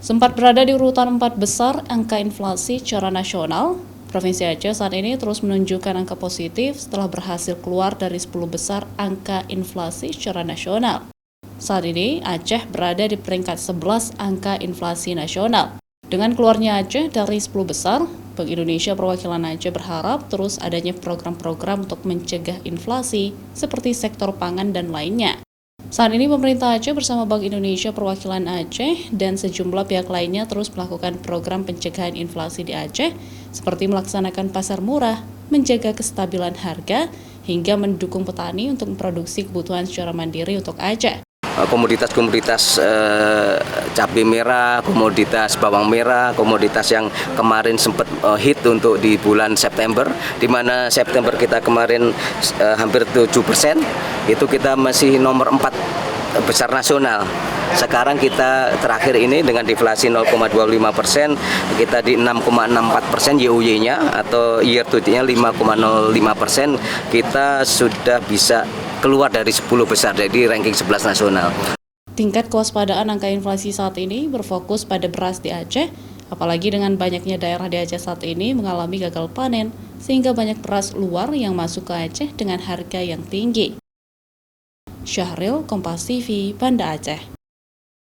Sempat berada di urutan 4 besar angka inflasi secara nasional, Provinsi Aceh saat ini terus menunjukkan angka positif setelah berhasil keluar dari 10 besar angka inflasi secara nasional. Saat ini, Aceh berada di peringkat 11 angka inflasi nasional. Dengan keluarnya Aceh dari 10 besar, Bank Indonesia Perwakilan Aceh berharap terus adanya program-program untuk mencegah inflasi seperti sektor pangan dan lainnya. Saat ini pemerintah Aceh bersama Bank Indonesia Perwakilan Aceh dan sejumlah pihak lainnya terus melakukan program pencegahan inflasi di Aceh seperti melaksanakan pasar murah, menjaga kestabilan harga, hingga mendukung petani untuk memproduksi kebutuhan secara mandiri untuk Aceh. Komoditas-komoditas cabai merah, komoditas bawang merah, komoditas yang kemarin sempat hit untuk di bulan September, di mana September kita kemarin hampir 7%, itu kita masih nomor 4 besar nasional. Sekarang kita terakhir ini dengan deflasi 0,25%, kita di 6,64% YoY-nya atau year to date-nya 5,05%, kita sudah bisa keluar dari 10 besar, jadi ranking 11 nasional. Tingkat kewaspadaan angka inflasi saat ini berfokus pada beras di Aceh, apalagi dengan banyaknya daerah di Aceh saat ini mengalami gagal panen, sehingga banyak beras luar yang masuk ke Aceh dengan harga yang tinggi. Syahril, Kompas TV, Banda Aceh.